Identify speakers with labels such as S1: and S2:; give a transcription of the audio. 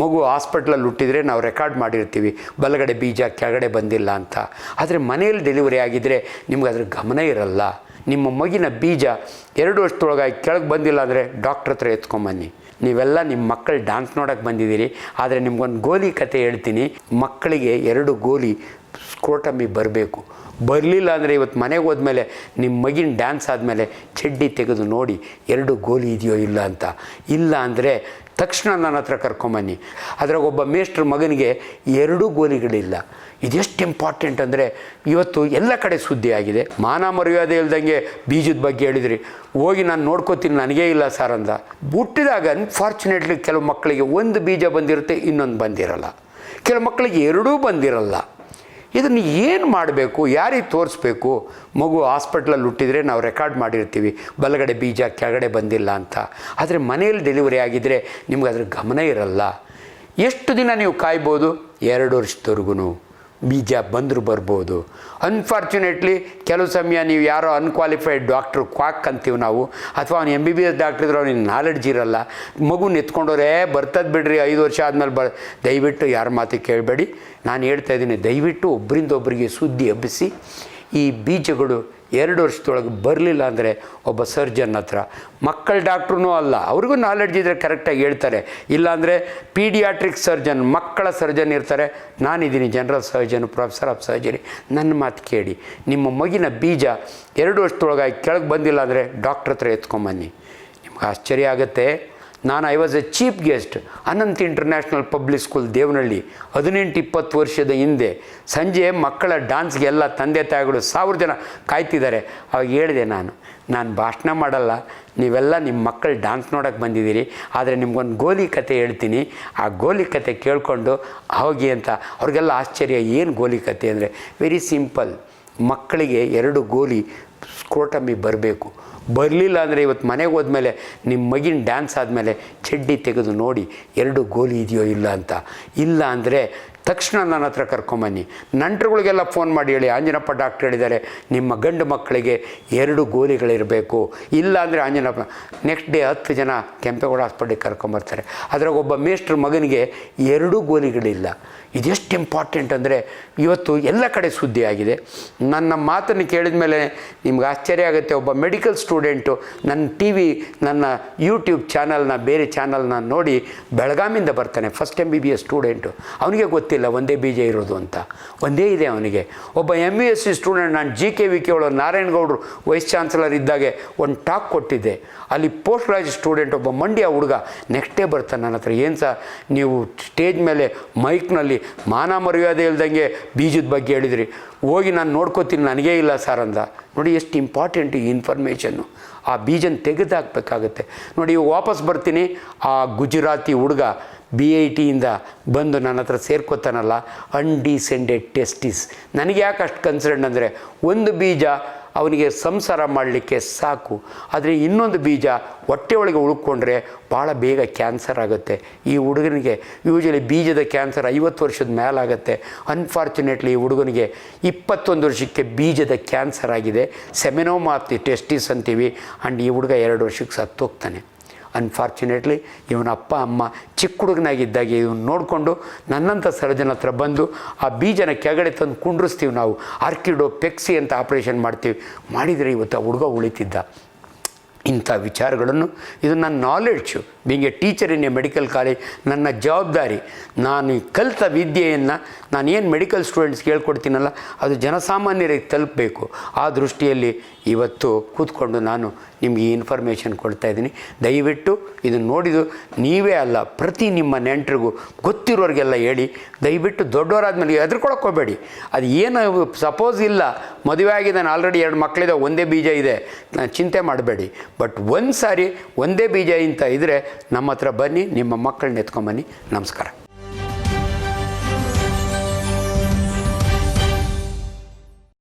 S1: ಮಗು ಹಾಸ್ಪಿಟ್ಲಲ್ಲಿ ಹುಟ್ಟಿದರೆ ನಾವು ರೆಕಾರ್ಡ್ ಮಾಡಿರ್ತೀವಿ ಬಲಗಡೆ ಬೀಜ ಕೆಳಗಡೆ ಬಂದಿಲ್ಲ ಅಂತ. ಆದರೆ ಮನೆಯಲ್ಲಿ ಡೆಲಿವರಿ ಆಗಿದ್ದರೆ ನಿಮ್ಗೆ ಅದ್ರ ಗಮನ ಇರಲ್ಲ. ನಿಮ್ಮ ಮಗಿನ ಬೀಜ 2 ವರ್ಷದೊಳಗಾಗಿ ಕೆಳಗೆ ಬಂದಿಲ್ಲ ಅಂದರೆ ಡಾಕ್ಟ್ರ್ ಹತ್ರ ಎತ್ಕೊಂಬನ್ನಿ. ನೀವೆಲ್ಲ ನಿಮ್ಮ ಮಕ್ಕಳು ಡ್ಯಾನ್ಸ್ ನೋಡೋಕ್ಕೆ ಬಂದಿದ್ದೀರಿ, ಆದರೆ ನಿಮ್ಗೊಂದು ಗೋಲಿ ಕತೆ ಹೇಳ್ತೀನಿ. ಮಕ್ಕಳಿಗೆ 2 ಗೋಲಿ ಸ್ಕ್ರೋಟಮಿ ಬರಬೇಕು. ಬರಲಿಲ್ಲ ಅಂದರೆ ಇವತ್ತು ಮನೆಗೆ ಹೋದ್ಮೇಲೆ ನಿಮ್ಮ ಮಗಿನ ಡ್ಯಾನ್ಸ್ ಆದಮೇಲೆ ಚಡ್ಡಿ ತೆಗೆದು ನೋಡಿ 2 ಗೋಲಿ ಇದೆಯೋ ಇಲ್ಲ ಅಂತ. ಇಲ್ಲ ಅಂದರೆ ತಕ್ಷಣ ನನ್ನ ಹತ್ರ ಕರ್ಕೊಂಬನ್ನಿ. ಅದ್ರಾಗ ಒಬ್ಬ ಮೇಷ್ಟ್ರ ಮಗನಿಗೆ 2 ಗೋಲಿಗಳಿಲ್ಲ. ಇದೆಷ್ಟು ಇಂಪಾರ್ಟೆಂಟ್ ಅಂದರೆ ಇವತ್ತು ಎಲ್ಲ ಕಡೆ ಸುದ್ದಿ ಆಗಿದೆ. ಮಾನ ಮರ್ಯಾದೆ ಇಲ್ದಂಗೆ ಬೀಜದ ಬಗ್ಗೆ ಹೇಳಿದ್ರಿ. ಹೋಗಿ ನಾನು ನೋಡ್ಕೋತೀನಿ, ನನಗೇ ಇಲ್ಲ ಸರ್ ಅಂದ. ಹುಟ್ಟಿದಾಗ ಅನ್ಫಾರ್ಚುನೇಟ್ಲಿ ಕೆಲವು ಮಕ್ಕಳಿಗೆ 1 ಬೀಜ ಬಂದಿರುತ್ತೆ, ಇನ್ನೊಂದು ಬಂದಿರಲ್ಲ. ಕೆಲವು ಮಕ್ಕಳಿಗೆ 2 ಬಂದಿರಲ್ಲ. ಇದನ್ನು ಏನು ಮಾಡಬೇಕು, ಯಾರಿಗೆ ತೋರಿಸ್ಬೇಕು? ಮಗು ಹಾಸ್ಪಿಟ್ಲಲ್ಲಿ ಹುಟ್ಟಿದರೆ ನಾವು ರೆಕಾರ್ಡ್ ಮಾಡಿರ್ತೀವಿ ಬಲಗಡೆ ಬೀಜ ಕೆಳಗಡೆ ಬಂದಿಲ್ಲ ಅಂತ. ಆದರೆ ಮನೆಯಲ್ಲಿ ಡೆಲಿವರಿ ಆಗಿದ್ದರೆ ನಿಮ್ಗೆ ಅದ್ರ ಗಮನ ಇರಲ್ಲ. ಎಷ್ಟು ದಿನ ನೀವು ಕಾಯ್ಬೋದು? 2 ವರ್ಷದವರೆಗೂ ಬೀಜ ಬಂದರೂ ಬರ್ಬೋದು. ಅನ್ಫಾರ್ಚುನೇಟ್ಲಿ ಕೆಲವು ಸಮಯ ನೀವು ಯಾರೋ ಅನ್ಕ್ವಾಲಿಫೈಡ್ ಡಾಕ್ಟ್ರು ಕ್ವಾಕ್ ಅಂತೀವಿ ನಾವು, ಅಥವಾ ಅವ್ನು MBBS ಡಾಕ್ಟ್ರ್ ಇದ್ರೆ ಅವ್ನಿಗೆ ನಾಲೆಡ್ಜ್ ಇರಲ್ಲ. ಮಗುನ ಎತ್ಕೊಂಡವ್ರೆ ಬರ್ತದೆ ಬಿಡ್ರಿ 5 ವರ್ಷ ಆದಮೇಲೆ ದಯವಿಟ್ಟು ಯಾರ ಮಾತು ಕೇಳಬೇಡಿ. ನಾನು ಹೇಳ್ತಾಯಿದ್ದೀನಿ, ದಯವಿಟ್ಟು ಒಬ್ಬರಿಂದ ಒಬ್ಬರಿಗೆ ಸುದ್ದಿ ಹಬ್ಬಿಸಿ. ಈ ಬೀಜಗಳು 2 ವರ್ಷದೊಳಗೆ ಬರಲಿಲ್ಲ ಅಂದರೆ ಒಬ್ಬ ಸರ್ಜನ್ ಹತ್ರ, ಮಕ್ಕಳ ಡಾಕ್ಟ್ರೂ ಅಲ್ಲ, ಅವ್ರಿಗೂ ನಾಲೆಡ್ಜ್ ಇದ್ದರೆ ಕರೆಕ್ಟಾಗಿ ಹೇಳ್ತಾರೆ. ಇಲ್ಲಾಂದರೆ ಪೀಡಿಯಾಟ್ರಿಕ್ ಸರ್ಜನ್, ಮಕ್ಕಳ ಸರ್ಜನ್ ಇರ್ತಾರೆ. ನಾನಿದ್ದೀನಿ general surgeon, professor of surgery. ನನ್ನ ಮಾತು ಕೇಳಿ. ನಿಮ್ಮ ಮಗಿನ ಬೀಜ 2 ವರ್ಷದೊಳಗಾಗಿ ಕೆಳಗೆ ಬಂದಿಲ್ಲ ಅಂದರೆ ಡಾಕ್ಟ್ರ್ ಹತ್ರ ಎತ್ಕೊಂಬನ್ನಿ. ನಿಮ್ಗೆ ಆಶ್ಚರ್ಯ ಆಗುತ್ತೆ. ನಾನು I was a chief guest Anant international public school Devanahalli 18-20 ವರ್ಷದ ಹಿಂದೆ. ಸಂಜೆ ಮಕ್ಕಳ ಡ್ಯಾನ್ಸ್ಗೆಲ್ಲ ತಂದೆ ತಾಯಿಗಳು 1000 ಜನ ಕಾಯ್ತಿದ್ದಾರೆ. ಅವಾಗ ಹೇಳಿದೆ, ನಾನು ಭಾಷಣ ಮಾಡಲ್ಲ, ನೀವೆಲ್ಲ ನಿಮ್ಮ ಮಕ್ಕಳು ಡ್ಯಾನ್ಸ್ ನೋಡೋಕ್ಕೆ ಬಂದಿದ್ದೀರಿ, ಆದರೆ ನಿಮ್ಗೊಂದು ಗೋಲಿ ಕತೆ ಹೇಳ್ತೀನಿ, ಆ ಗೋಲಿ ಕತೆ ಕೇಳಿಕೊಂಡು ಹೋಗಿ ಅಂತ. ಅವ್ರಿಗೆಲ್ಲ ಆಶ್ಚರ್ಯ, ಏನು ಗೋಲಿ ಕತೆ ಅಂದರೆ ವೆರಿ ಸಿಂಪಲ್. ಮಕ್ಕಳಿಗೆ 2 ಗೋಲಿ ಸ್ಕ್ರೋಟಮಿ ಬರಬೇಕು. ಬರಲಿಲ್ಲ ಅಂದರೆ ಇವತ್ತು ಮನೆಗೆ ಹೋದ್ಮೇಲೆ ನಿಮ್ಮ ಮಗಿನ ಡ್ಯಾನ್ಸ್ ಆದಮೇಲೆ ಚಡ್ಡಿ ತೆಗೆದು ನೋಡಿ 2 ಗೋಲಿ ಇದೆಯೋ ಇಲ್ಲ ಅಂತ. ಇಲ್ಲ ಅಂದರೆ ತಕ್ಷಣ ನನ್ನ ಹತ್ರ ಕರ್ಕೊಂಬನ್ನಿ. ನಂಟರುಗಳಿಗೆಲ್ಲ ಫೋನ್ ಮಾಡಿ ಹೇಳಿ, ಆಂಜನಪ್ಪ ಡಾಕ್ಟ್ರ್ ಹೇಳಿದ್ದಾರೆ ನಿಮ್ಮ ಗಂಡು ಮಕ್ಕಳಿಗೆ 2 ಗೋಲಿಗಳಿರಬೇಕು. ಇಲ್ಲ ಅಂದರೆ ಆಂಜನಪ್ಪ ನೆಕ್ಸ್ಟ್ ಡೇ 10 ಜನ ಕೆಂಪೇಗೌಡ ಹಾಸ್ಪಿಟ್ಲಿಗೆ ಕರ್ಕೊಂಬರ್ತಾರೆ. ಅದ್ರಾಗ ಒಬ್ಬ ಮೇಷ್ಟ್ರ ಮಗನಿಗೆ 2 ಗೋಲಿಗಳಿಲ್ಲ. ಇದೆಷ್ಟು ಇಂಪಾರ್ಟೆಂಟ್ ಅಂದರೆ ಇವತ್ತು ಎಲ್ಲ ಕಡೆ ಸುದ್ದಿ ಆಗಿದೆ. ನನ್ನ ಮಾತನ್ನು ಕೇಳಿದ ಮೇಲೆ ನಿಮ್ಗೆ ಆಶ್ಚರ್ಯ ಆಗುತ್ತೆ. ಒಬ್ಬ ಮೆಡಿಕಲ್ ಸ್ಟೂಡೆಂಟು ನನ್ನ ಯೂಟ್ಯೂಬ್ ಚಾನಲ್ನ, ಬೇರೆ ಚಾನಲ್ನ ನೋಡಿ ಬೆಳಗಾಮಿಂದ ಬರ್ತಾನೆ. First MBBS student. ಅವನಿಗೆ ಗೊತ್ತಿಲ್ಲ ಒಂದೇ ಬೀಜ ಇರೋದು ಅಂತ. ಒಂದೇ ಇದೆ ಅವನಿಗೆ. ಒಬ್ಬ MUSC ಸ್ಟೂಡೆಂಟ್, ನಾನು GKVK ಒಳಗೆ ನಾರಾಯಣಗೌಡರು ವೈಸ್ ಚಾನ್ಸಲರ್ ಇದ್ದಾಗೆ ಒಂದು ಟಾಕ್ ಕೊಟ್ಟಿದ್ದೆ. ಅಲ್ಲಿ ಪೋಸ್ಟ್ ಗ್ರಾಜುಯೇಟ್ ಸ್ಟೂಡೆಂಟ್ ಒಬ್ಬ ಮಂಡ್ಯ ಹುಡುಗ ನೆಕ್ಸ್ಟ್ ಡೇ ಬರ್ತಾನೆ ನನ್ನ ಹತ್ರ. ಏನು ಸರ್ ನೀವು ಸ್ಟೇಜ್ ಮೇಲೆ ಮೈಕ್ನಲ್ಲಿ ಮಾನ ಮರ್ಯಾದೆ ಇಲ್ದಂಗೆ ಬೀಜದ ಬಗ್ಗೆ ಹೇಳಿದ್ರಿ, ಹೋಗಿ ನಾನು ನೋಡ್ಕೋತೀನಿ, ನನಗೇ ಇಲ್ಲ ಸರ್ ಅಂದ. ನೋಡಿ ಎಷ್ಟು ಇಂಪಾರ್ಟೆಂಟ್ ಈ ಇನ್ಫಾರ್ಮೇಷನ್ನು. ಆ ಬೀಜನ ತೆಗೆದಾಕಬೇಕಾಗತ್ತೆ. ನೋಡಿ ವಾಪಸ್ ಬರ್ತೀನಿ. ಆ ಗುಜರಾತಿ ಹುಡುಗ BITಯಿಂದ ಬಂದು ನನ್ನ ಹತ್ರ ಸೇರ್ಕೋತಾನಲ್ಲ, ಅನ್ಡಿಸೆಂಡೆಡ್ ಟೆಸ್ಟಿಸ್. ನನಗೆ ಯಾಕೆ ಅಷ್ಟು ಕನ್ಸರ್ನ್ ಅಂದರೆ, ಒಂದು ಬೀಜ ಅವನಿಗೆ ಸಂಸಾರ ಮಾಡಲಿಕ್ಕೆ ಸಾಕು, ಆದರೆ ಇನ್ನೊಂದು ಬೀಜ ಹೊಟ್ಟೆ ಒಳಗೆ ಉಳ್ಕೊಂಡ್ರೆ ಭಾಳ ಬೇಗ ಕ್ಯಾನ್ಸರ್ ಆಗುತ್ತೆ. ಈ ಹುಡುಗನಿಗೆ ಯೂಶಲಿ ಬೀಜದ ಕ್ಯಾನ್ಸರ್ 50 ವರ್ಷದ ಮೇಲಾಗುತ್ತೆ. ಅನ್ಫಾರ್ಚುನೇಟ್ಲಿ ಈ ಹುಡುಗನಿಗೆ 21 ವರ್ಷಕ್ಕೆ ಬೀಜದ ಕ್ಯಾನ್ಸರ್ ಆಗಿದೆ. ಸೆಮೆನೋಮಾ ಆಫ್ ದಿ ಟೆಸ್ಟಿಸ್ ಅಂತೀವಿ. ಆ್ಯಂಡ್ ಈ ಹುಡುಗ 2 ವರ್ಷಕ್ಕೆ ಸತ್ತೋಗ್ತಾನೆ. ಅನ್ಫಾರ್ಚುನೇಟ್ಲಿ ಇವನ ಅಪ್ಪ ಅಮ್ಮ ಚಿಕ್ಕ ಹುಡುಗನಾಗಿದ್ದಾಗ ಇವನು ನೋಡಿಕೊಂಡು ನನ್ನಂಥ ಸರ್ಜನ್ ಹತ್ರ ಬಂದು ಆ ಬೀಜನ ಕೆಳಗಡೆ ತಂದು ಕುಂಡ್ರಿಸ್ತೀವಿ ನಾವು. ಆರ್ಕಿಡೋಪೆಕ್ಸಿ ಅಂತ ಆಪ್ರೇಷನ್ ಮಾಡ್ತೀವಿ. ಮಾಡಿದರೆ ಇವತ್ತು ಆ ಹುಡುಗ ಉಳಿತಿದ್ದ. ಇಂಥ ವಿಚಾರಗಳನ್ನು, ಇದು ನನ್ನ knowledge. Being A teacher in a medical college, ನನ್ನ ಜವಾಬ್ದಾರಿ. ನಾನು ಕಲಿತ ವಿದ್ಯೆಯನ್ನು ನಾನೇನು ಮೆಡಿಕಲ್ ಸ್ಟೂಡೆಂಟ್ಸ್ಗೆ ಹೇಳ್ಕೊಡ್ತೀನಲ್ಲ, ಅದು ಜನಸಾಮಾನ್ಯರಿಗೆ ತಲುಪಬೇಕು. ಆ ದೃಷ್ಟಿಯಲ್ಲಿ ಇವತ್ತು ಕೂತ್ಕೊಂಡು ನಾನು ನಿಮಗೆ ಈ ಇನ್ಫಾರ್ಮೇಷನ್ ಕೊಡ್ತಾಯಿದ್ದೀನಿ. ದಯವಿಟ್ಟು ಇದನ್ನು ನೋಡಿದ್ದು ನೀವೇ ಅಲ್ಲ, ಪ್ರತಿ ನಿಮ್ಮ ನೆಂಟರಿಗೂ ಗೊತ್ತಿರೋರಿಗೆಲ್ಲ ಹೇಳಿ. ದಯವಿಟ್ಟು ದೊಡ್ಡವರಾದ್ಮೇಲೆ ಹೆದರ್ಕೊಳಕ್ಕೆ ಹೋಗಬೇಡಿ. ಅದು ಏನು ಸಪೋಸ್ ಇಲ್ಲ, ಮದುವೆ ಆಗಿದೆ, ನಾನು ಆಲ್ರೆಡಿ 2 ಮಕ್ಕಳಿದೆ, ಒಂದೇ ಬೀಜ ಇದೆ, ನಾನು ಚಿಂತೆ ಮಾಡಬೇಡಿ. ಬಟ್ ಒಂದು ಸಾರಿ ಒಂದೇ ಬೀಜ ಇಂತ ಇದ್ದರೆ ನಮ್ಮ ಹತ್ರ ಬನ್ನಿ, ನಿಮ್ಮ ಮಕ್ಕಳನ್ನ ಎತ್ಕೊಂಬನ್ನಿ. ನಮಸ್ಕಾರ.